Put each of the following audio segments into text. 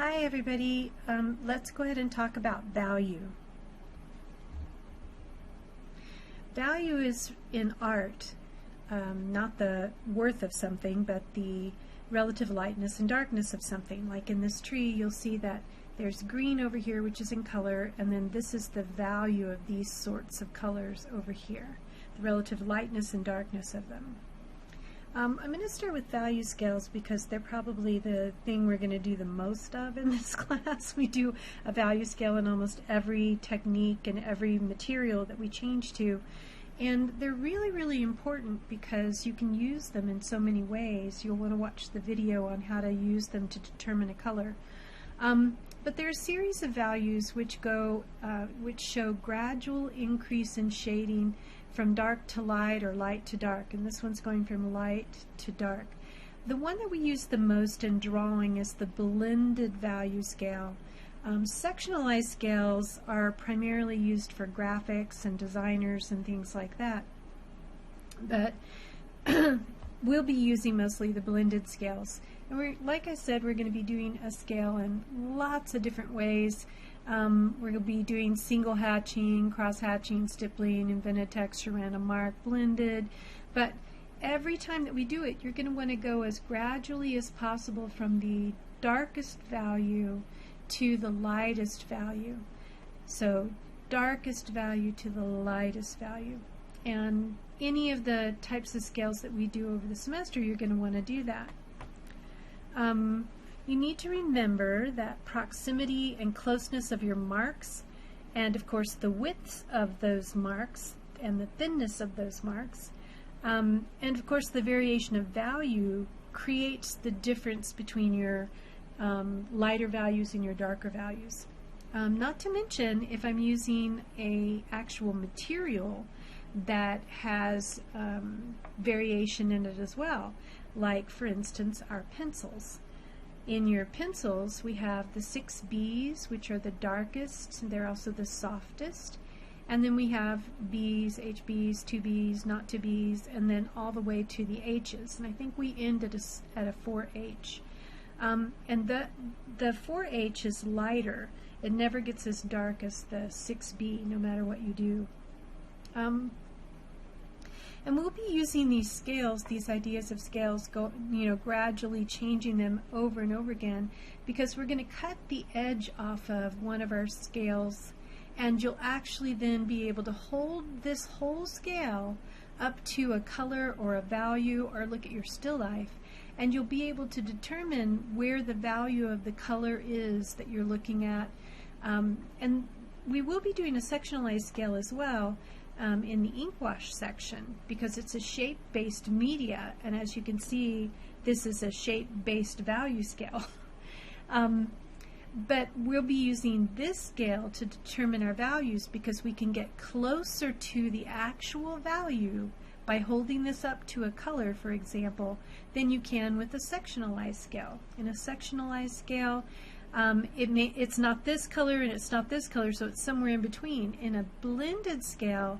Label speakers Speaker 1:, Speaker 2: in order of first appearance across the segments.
Speaker 1: Hi everybody, let's go ahead and talk about value. Value is in art, not the worth of something, but the relative lightness and darkness of something. Like in this tree, you'll see that there's green over here, which is in color, and then this is the value of these sorts of colors over here, the relative lightness and darkness of them. I'm going to start with value scales because they're probably the thing we're going to do the most of in this class. We do a value scale in almost every technique and every material that we change to. And they're really, really important because you can use them in so many ways. You'll want to watch the video on how to use them to determine a color. But there are a series of values which show gradual increase in shading from dark to light or light to dark, and this one's going from light to dark. The one that we use the most in drawing is the blended value scale. Sectionalized scales are primarily used for graphics and designers and things like that, but we'll be using mostly the blended scales. And like I said, we're going to be doing a scale in lots of different ways. We're going to be doing single hatching, cross hatching, stippling, invented texture, random mark, blended. But every time that we do it, you're going to want to go as gradually as possible from the darkest value to the lightest value. So darkest value to the lightest value. And any of the types of scales that we do over the semester, you're going to want to do that. You need to remember that proximity and closeness of your marks, and of course the width of those marks and the thinness of those marks, and of course the variation of value creates the difference between your lighter values and your darker values. Not to mention if I'm using an actual material that has variation in it as well, like for instance our pencils. In your pencils we have the 6Bs, which are the darkest, they're also the softest, and then we have Bs, HBs, 2Bs, not 2Bs, and then all the way to the H's, and I think we end at a 4H. And the 4H is lighter. It never gets as dark as the 6B, no matter what you do. And we'll be using these scales, these ideas of scales, gradually changing them over and over again, because we're going to cut the edge off of one of our scales, and you'll actually then be able to hold this whole scale up to a color or a value, or look at your still life, and you'll be able to determine where the value of the color is that you're looking at. And we will be doing a sectionalized scale as well, in the ink wash section, because it's a shape-based media, and as you can see, this is a shape-based value scale. But we'll be using this scale to determine our values, because we can get closer to the actual value by holding this up to a color, for example, than you can with a sectionalized scale. In a sectionalized scale, it's not this color and it's not this color, so it's somewhere in between. In a blended scale,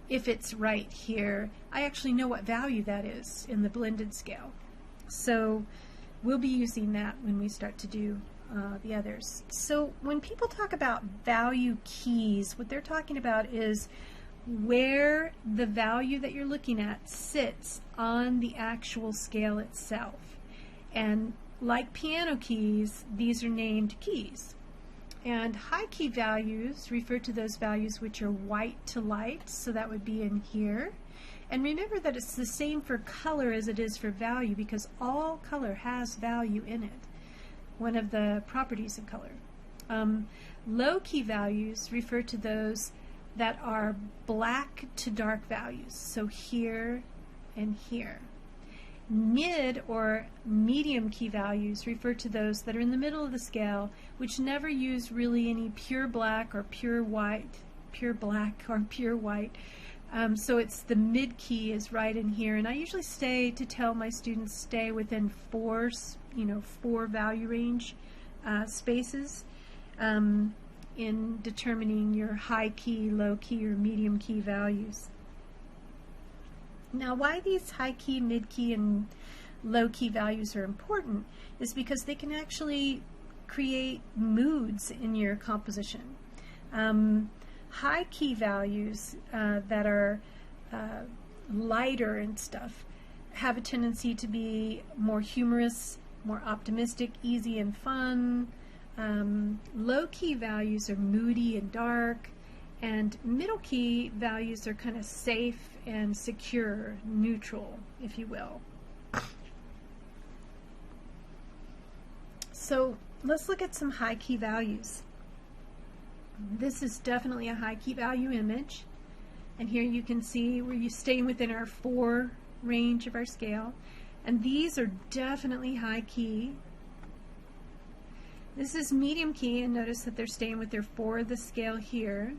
Speaker 1: if it's right here, I actually know what value that is in the blended scale. So we'll be using that when we start to do the others. So when people talk about value keys, what they're talking about is where the value that you're looking at sits on the actual scale itself. And like piano keys, these are named keys. And high key values refer to those values which are white to light, so that would be in here. And remember that it's the same for color as it is for value, because all color has value in it, one of the properties of color. Low key values refer to those that are black to dark values, so here and here. Mid or medium key values refer to those that are in the middle of the scale, which never use really any pure black or pure white, pure black or pure white. So it's the mid key is right in here, and I usually tell my students stay within four value range spaces in determining your high key, low key, or medium key values. Now, why these high key, mid key, and low key values are important is because they can actually create moods in your composition. High key values that are lighter and stuff have a tendency to be more humorous, more optimistic, easy and fun. Low key values are moody and dark, and middle key values are kind of safe and secure, neutral, if you will. So let's look at some high key values. This is definitely a high key value image, and here you can see we're staying within our 4 range of our scale, and these are definitely high key. This is medium key, and notice that they're staying with their 4 of the scale here,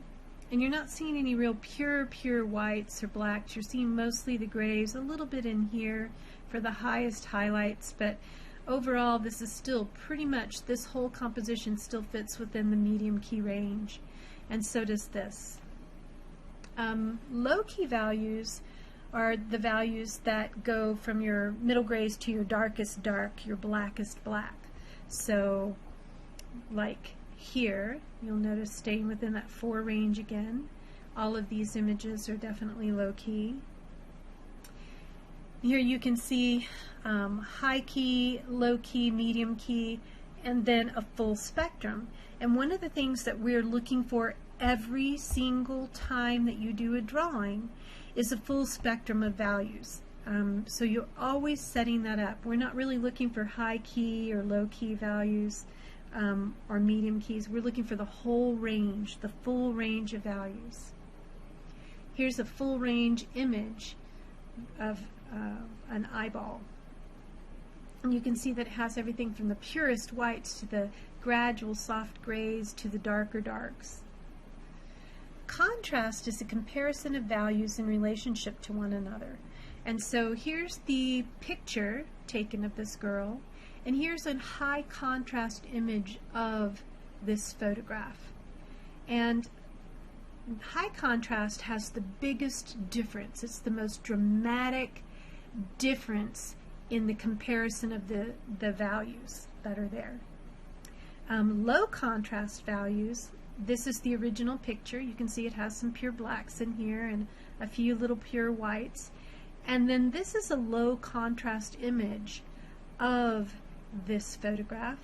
Speaker 1: and you're not seeing any real pure whites or blacks. You're seeing mostly the grays, a little bit in here for the highest highlights, but overall this is still pretty much, this whole composition still fits within the medium key range, and so does this. Low key values are the values that go from your middle grays to your darkest dark, your blackest black. So like here, you'll notice staying within that 4 range again. All of these images are definitely low key. Here you can see high key, low key, medium key, and then a full spectrum. And one of the things that we're looking for every single time that you do a drawing is a full spectrum of values. So you're always setting that up. We're not really looking for high key or low key values or medium keys. We're looking for the whole range, the full range of values. Here's a full range image of an eyeball. And you can see that it has everything from the purest whites to the gradual soft grays to the darker darks. Contrast is a comparison of values in relationship to one another. And so here's the picture taken of this girl, and here's a high contrast image of this photograph. And high contrast has the biggest difference. It's the most dramatic difference in the comparison of the values that are there. Low contrast values, this is the original picture. You can see it has some pure blacks in here and a few little pure whites. And then this is a low contrast image of this photograph.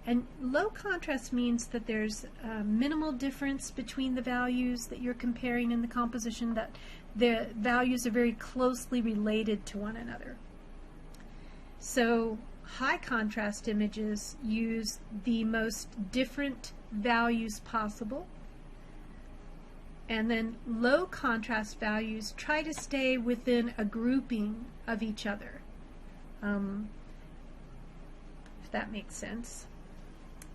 Speaker 1: And low contrast means that there's minimal difference between the values that you're comparing in the composition, that the values are very closely related to one another. So high contrast images use the most different values possible, and then low contrast values try to stay within a grouping of each other, if that makes sense.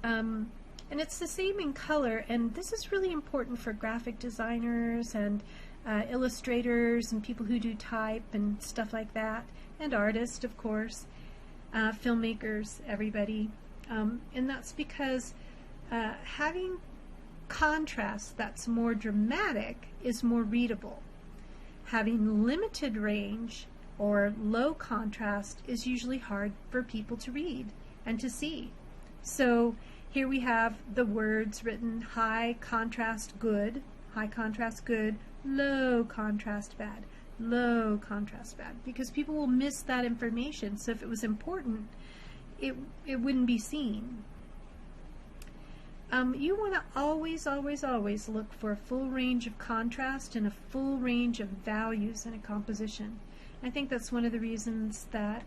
Speaker 1: And it's the same in color, and this is really important for graphic designers and illustrators and people who do type and stuff like that, and artists, of course, filmmakers, everybody. And that's because having contrast that's more dramatic is more readable. Having limited range or low contrast is usually hard for people to read and to see. So here we have the words written high contrast good, low contrast bad, low contrast bad, because people will miss that information. So if it was important, it wouldn't be seen. You want to always look for a full range of contrast and a full range of values in a composition. I think that's one of the reasons that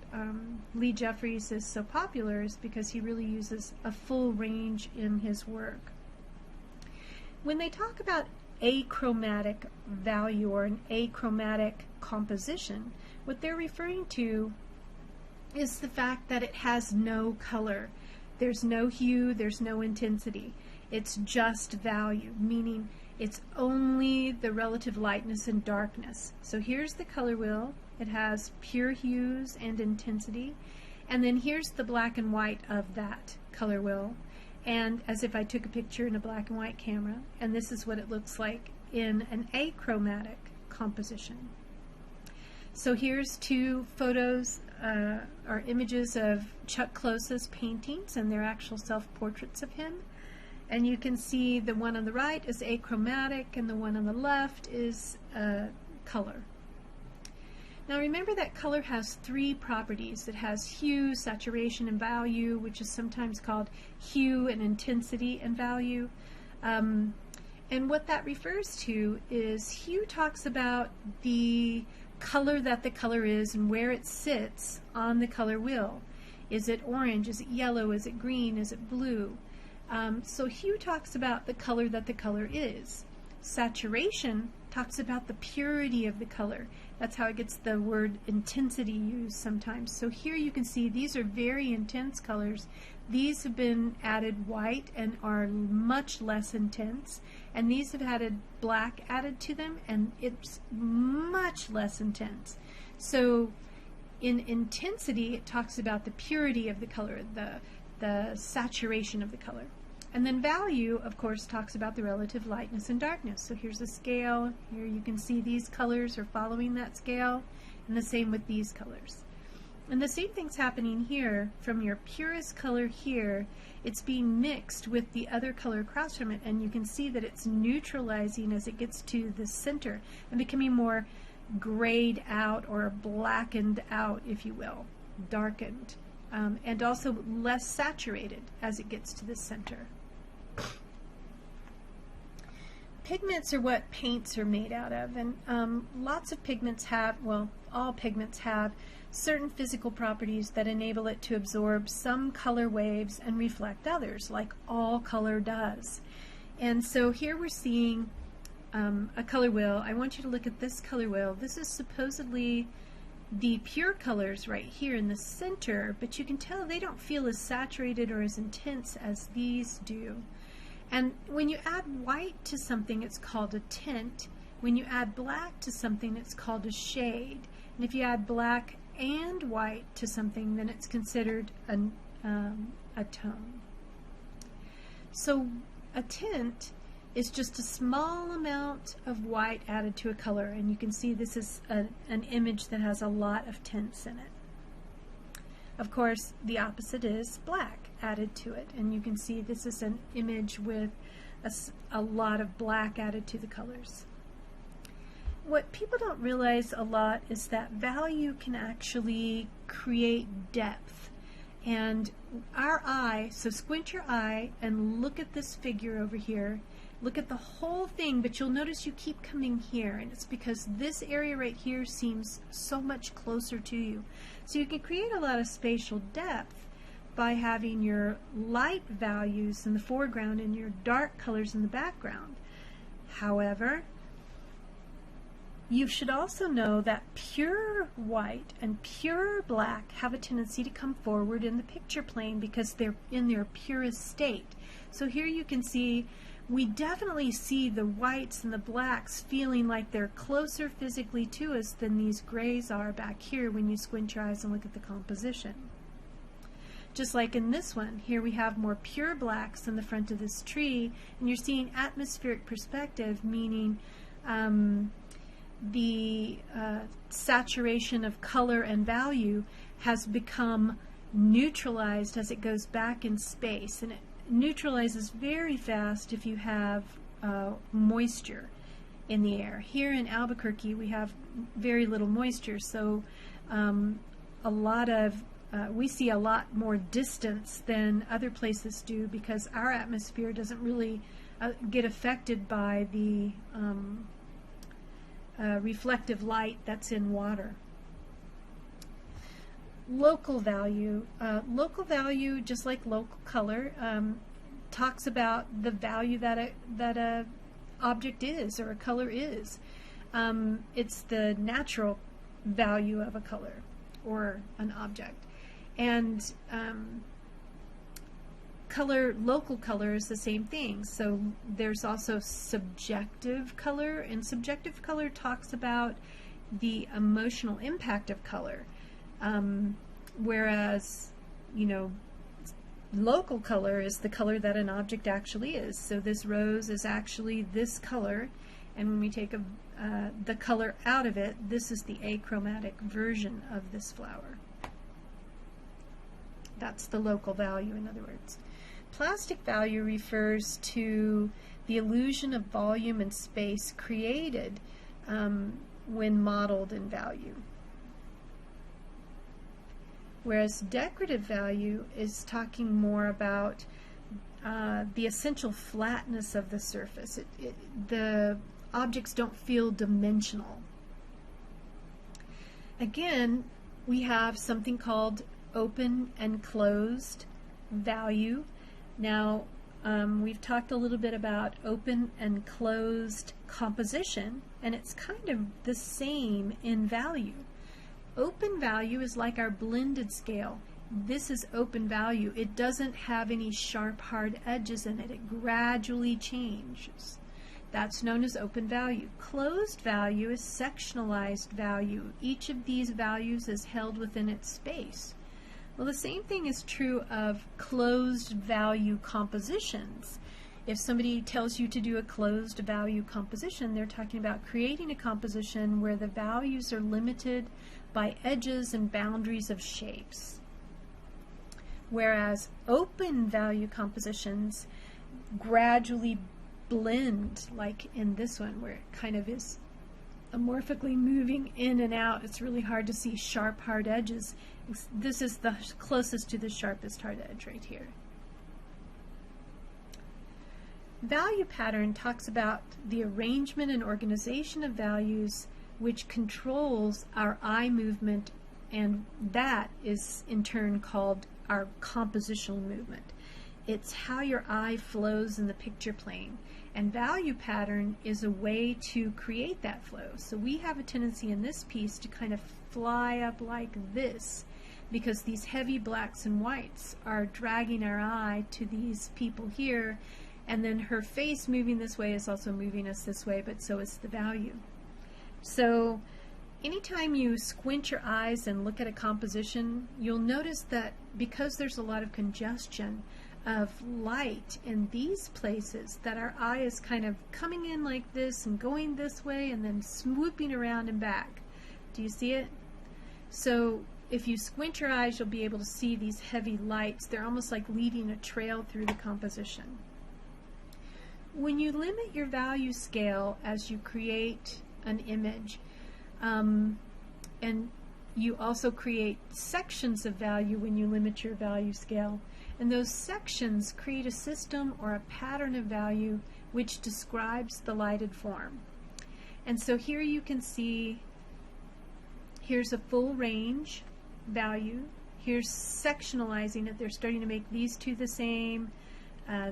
Speaker 1: Lee Jeffries is so popular, is because he really uses a full range in his work. When they talk about achromatic value or an achromatic composition, what they're referring to is the fact that it has no color. There's no hue, there's no intensity. It's just value, meaning it's only the relative lightness and darkness. So here's the color wheel. It has pure hues and intensity. And then here's the black and white of that color wheel. And as if I took a picture in a black and white camera. And this is what it looks like in an achromatic composition. So here's two photos or images of Chuck Close's paintings, and they're actual self-portraits of him. And you can see the one on the right is achromatic and the one on the left is color. Now remember that color has three properties. It has hue, saturation, and value, which is sometimes called hue and intensity and value. And what that refers to is hue talks about the color that the color is and where it sits on the color wheel. Is it orange? Is it yellow? Is it green? Is it blue? So hue talks about the color that the color is. Saturation talks about the purity of the color. That's how it gets the word intensity used sometimes. So here you can see these are very intense colors. These have been added white and are much less intense. And these have added black added to them and it's much less intense. So in intensity it talks about the purity of the color, the saturation of the color. And then value, of course, talks about the relative lightness and darkness. So here's a scale. Here you can see these colors are following that scale, and the same with these colors. And the same thing's happening here. From your purest color here, it's being mixed with the other color across from it, and you can see that it's neutralizing as it gets to the center and becoming more grayed out or blackened out, if you will, darkened, and also less saturated as it gets to the center. Pigments are what paints are made out of, and lots of pigments have, well, all pigments have certain physical properties that enable it to absorb some color waves and reflect others, like all color does. And so here we're seeing a color wheel. I want you to look at this color wheel. This is supposedly the pure colors right here in the center, but you can tell they don't feel as saturated or as intense as these do. And when you add white to something, it's called a tint. When you add black to something, it's called a shade. And if you add black and white to something, then it's considered a tone. So a tint is just a small amount of white added to a color, and you can see this is an image that has a lot of tints in it. Of course, the opposite is black added to it, and you can see this is an image with a lot of black added to the colors. What people don't realize a lot is that value can actually create depth. And our eye, so squint your eye and look at this figure over here. Look at the whole thing, but you'll notice you keep coming here, and it's because this area right here seems so much closer to you. So you can create a lot of spatial depth by having your light values in the foreground and your dark colors in the background. However, you should also know that pure white and pure black have a tendency to come forward in the picture plane because they're in their purest state. So here you can see we definitely see the whites and the blacks feeling like they're closer physically to us than these grays are back here when you squint your eyes and look at the composition. Just like in this one, here we have more pure blacks in the front of this tree, and you're seeing atmospheric perspective, meaning the saturation of color and value has become neutralized as it goes back in space, and it neutralizes very fast if you have moisture in the air. Here in Albuquerque we have very little moisture, so we see a lot more distance than other places do because our atmosphere doesn't really get affected by the reflective light that's in water. Local value, just like local color, talks about the value that a object is or a color is. It's the natural value of a color or an object. And local color is the same thing. So there's also subjective color, and subjective color talks about the emotional impact of color. Whereas, local color is the color that an object actually is. So this rose is actually this color, And when we take the color out of it, this is the achromatic version of this flower. That's the local value, in other words. Plastic value refers to the illusion of volume and space created when modeled in value. Whereas decorative value is talking more about the essential flatness of the surface. The objects don't feel dimensional. Again, we have something called open and closed value. Now, we've talked a little bit about open and closed composition, and it's kind of the same in value. Open value is like our blended scale. This is open value. It doesn't have any sharp, hard edges in it. It gradually changes. That's known as open value. Closed value is sectionalized value. Each of these values is held within its space. Well, the same thing is true of closed value compositions. If somebody tells you to do a closed value composition, they're talking about creating a composition where the values are limited by edges and boundaries of shapes. Whereas open value compositions gradually blend, like in this one where it kind of is amorphically moving in and out. It's really hard to see sharp, hard edges. This is the closest to the sharpest hard edge right here. Value pattern talks about the arrangement and organization of values which controls our eye movement, and that is in turn called our compositional movement. It's how your eye flows in the picture plane, and value pattern is a way to create that flow. So we have a tendency in this piece to kind of fly up like this because these heavy blacks and whites are dragging our eye to these people here, and then her face moving this way is also moving us this way, but so is the value. So anytime you squint your eyes and look at a composition, you'll notice that because there's a lot of congestion of light in these places, that our eye is kind of coming in like this and going this way and then swooping around and back. Do you see it? So if you squint your eyes, you'll be able to see these heavy lights. They're almost like leaving a trail through the composition. When you limit your value scale as you create an image, and you also create sections of value when you limit your value scale, and those sections create a system or a pattern of value which describes the lighted form. And so here you can see, here's a full range value. Here's sectionalizing it. They're starting to make these two the same.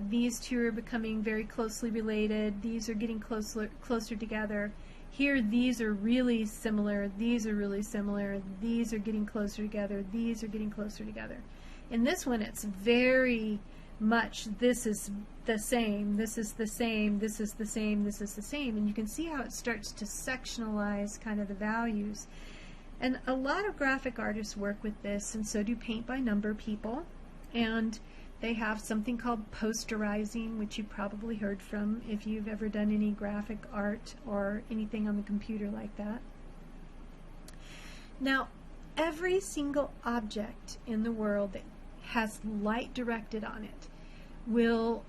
Speaker 1: These two are becoming very closely related. These are getting closer together. Here, these are really similar. These are really similar. These are getting closer together. These are getting closer together. In this one, it's very much, this is the same, this is the same, this is the same, this is the same. And you can see how it starts to sectionalize kind of the values. And a lot of graphic artists work with this, and so do paint by number people. And they have something called posterizing, which you've probably heard from if you've ever done any graphic art or anything on the computer like that. Now, every single object in the world that has light directed on it will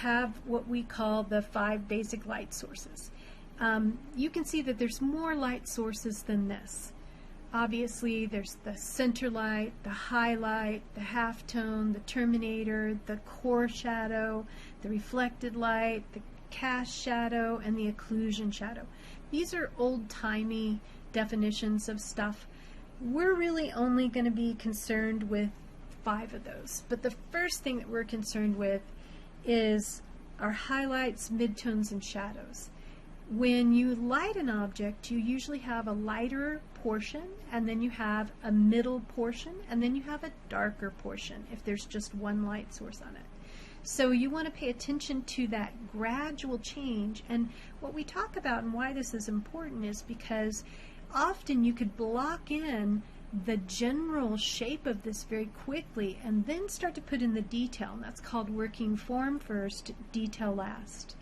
Speaker 1: have what we call the 5 basic light sources. You can see that there's more light sources than this. Obviously, there's the center light, the highlight, the halftone, the terminator, the core shadow, the reflected light, the cast shadow, and the occlusion shadow. These are old-timey definitions of stuff. We're really only going to be concerned with 5 of those. But the first thing that we're concerned with is our highlights, midtones, and shadows. When you light an object, you usually have a lighter portion, and then you have a middle portion, and then you have a darker portion if there's just one light source on it. So you want to pay attention to that gradual change. And what we talk about and why this is important is because often you could block in the general shape of this very quickly and then start to put in the detail, and that's called working form first, detail last.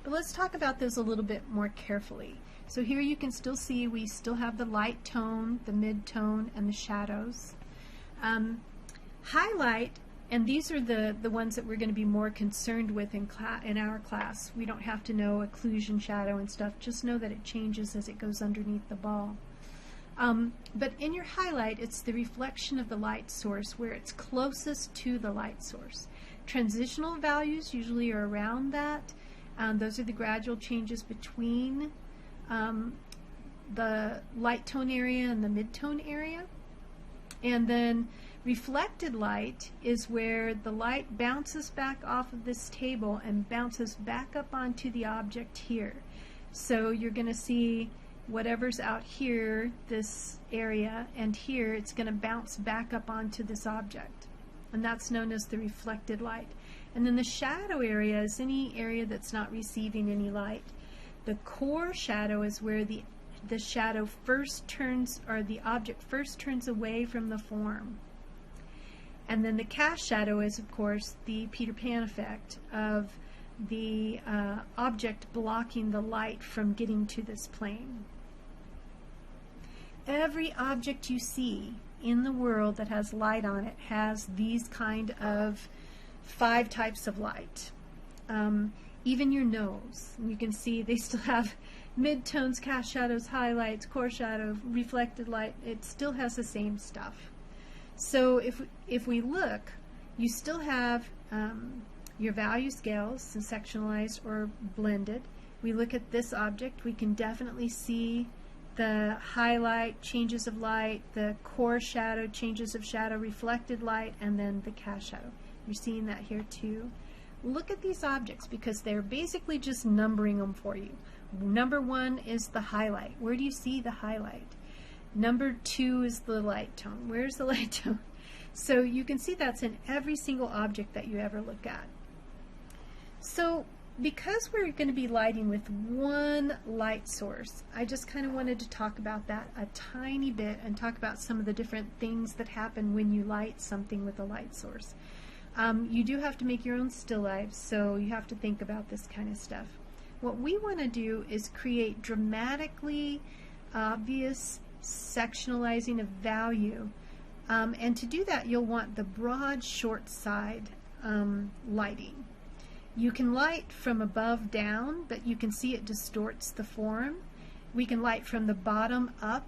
Speaker 1: But let's talk about those a little bit more carefully. So here you can still see we still have the light tone, the mid-tone, and the shadows. Highlight, and these are the ones that we're going to be more concerned with in our class. We don't have to know occlusion shadow and stuff. Just know that it changes as it goes underneath the ball. But in your highlight, it's the reflection of the light source where it's closest to the light source. Transitional values usually are around that. Those are the gradual changes between the light tone area and the mid-tone area. And then reflected light is where the light bounces back off of this table and bounces back up onto the object here. So you're going to see whatever's out here, this area, and here, it's going to bounce back up onto this object. And that's known as the reflected light. And then the shadow area is any area that's not receiving any light. The core shadow is where the shadow first turns, or the object first turns away from the form. And then the cast shadow is, of course, the Peter Pan effect of the object blocking the light from getting to this plane. Every object you see in the world that has light on it has these kind of 5 types of light. Even your nose, you can see they still have mid-tones, cast shadows, highlights, core shadow, reflected light. It still has the same stuff. So if we look, you still have your value scales, and sectionalized or blended. We look at this object, we can definitely see the highlight, changes of light, the core shadow, changes of shadow, reflected light, and then the cast shadow. You're seeing that here too. Look at these objects because they're basically just numbering them for you. Number 1 is the highlight. Where do you see the highlight? Number 2 is the light tone. Where's the light tone? So you can see that's in every single object that you ever look at. So because we're going to be lighting with one light source, I just kind of wanted to talk about that a tiny bit and talk about some of the different things that happen when you light something with a light source. You do have to make your own still lifes, so you have to think about this kind of stuff. What we want to do is create dramatically obvious sectionalizing of value, and to do that you'll want the broad short side lighting. You can light from above down, but you can see it distorts the form. We can light from the bottom up,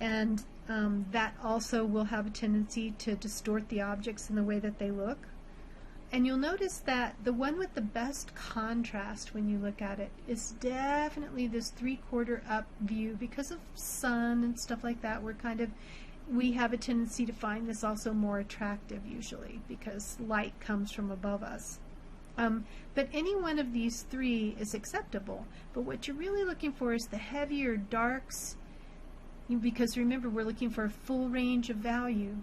Speaker 1: and that also will have a tendency to distort the objects in the way that they look. And you'll notice that the one with the best contrast when you look at it is definitely this 3/4 up view. Because of sun and stuff like that, we have a tendency to find this also more attractive usually because light comes from above us. But any one of these 3 is acceptable. But what you're really looking for is the heavier darks, because remember we're looking for a full range of value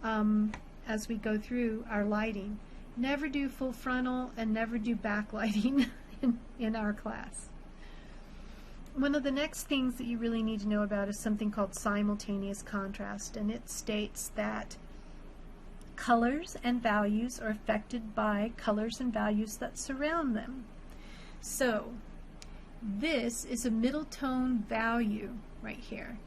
Speaker 1: as we go through our lighting. Never do full frontal and never do backlighting in our class. One of the next things that you really need to know about is something called simultaneous contrast, and it states that colors and values are affected by colors and values that surround them. So this is a middle tone value right here,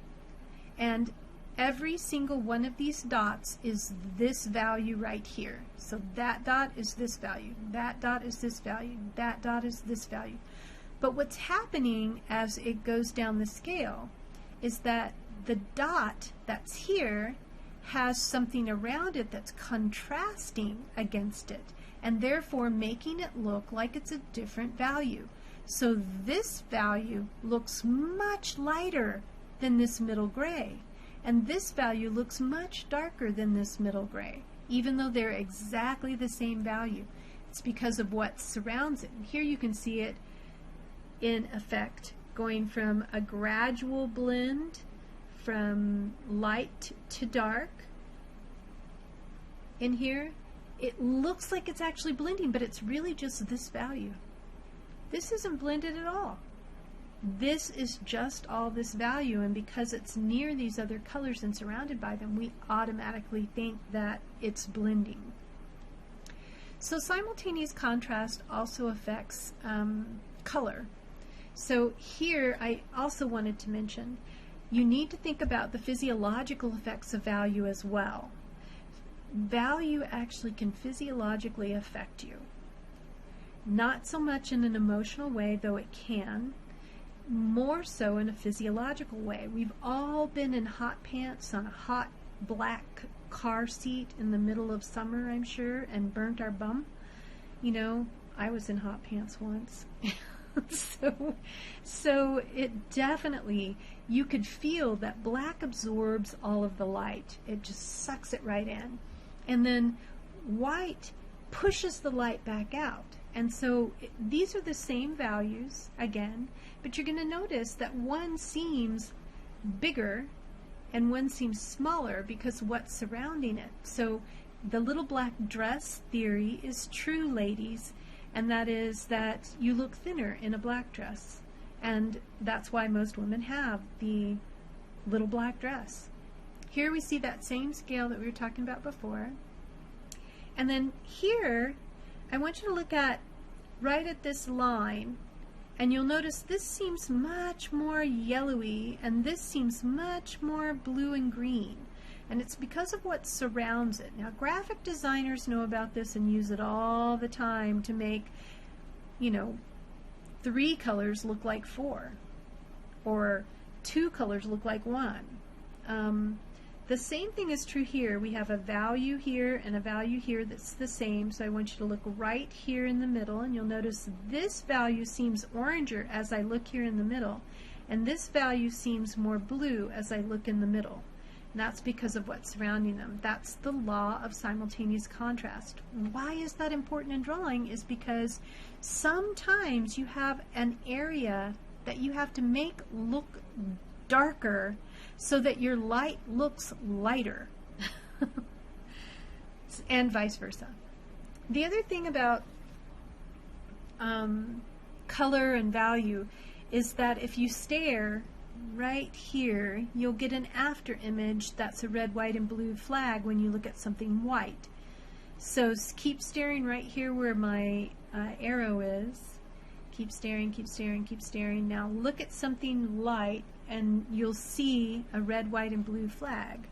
Speaker 1: and every single one of these dots is this value right here. So that dot is this value, that dot is this value, that dot is this value. But what's happening as it goes down the scale is that the dot that's here has something around it that's contrasting against it, and therefore making it look like it's a different value. So this value looks much lighter than this middle gray, and this value looks much darker than this middle gray, even though they're exactly the same value. It's because of what surrounds it. And here you can see it in effect, going from a gradual blend from light to dark. In here, it looks like it's actually blending, but it's really just this value. This isn't blended at all. This is just all this value, and because it's near these other colors and surrounded by them, we automatically think that it's blending. So simultaneous contrast also affects color. So here I also wanted to mention, you need to think about the physiological effects of value as well. Value actually can physiologically affect you. Not so much in an emotional way, though it can, more so in a physiological way. We've all been in hot pants on a hot black car seat in the middle of summer, I'm sure, and burnt our bum. You know, I was in hot pants once. So it definitely, you could feel that black absorbs all of the light. It just sucks it right in. And then white pushes the light back out. And so these are the same values again, but you're going to notice that one seems bigger and one seems smaller because what's surrounding it. So the little black dress theory is true, ladies, and that is that you look thinner in a black dress. And that's why most women have the little black dress. Here we see that same scale that we were talking about before. And then here, I want you to look at right at this line, and you'll notice this seems much more yellowy, and this seems much more blue and green. And it's because of what surrounds it. Now, graphic designers know about this and use it all the time to make, you know, 3 colors look like 4, or 2 colors look like 1. The same thing is true here. We have a value here and a value here that's the same, so I want you to look right here in the middle, and you'll notice this value seems oranger as I look here in the middle, and this value seems more blue as I look in the middle. And that's because of what's surrounding them. That's the law of simultaneous contrast. Why is that important in drawing? Is because sometimes you have an area that you have to make look darker so that your light looks lighter, and vice versa. The other thing about color and value is that if you stare right here, you'll get an after image that's a red, white, and blue flag when you look at something white. So keep staring right here where my arrow is. Keep staring, keep staring, keep staring. Now look at something light and you'll see a red, white, and blue flag.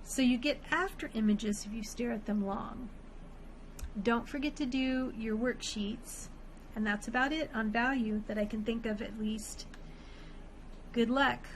Speaker 1: So you get after images if you stare at them long. Don't forget to do your worksheets, and that's about it on value that I can think of at least. Good luck.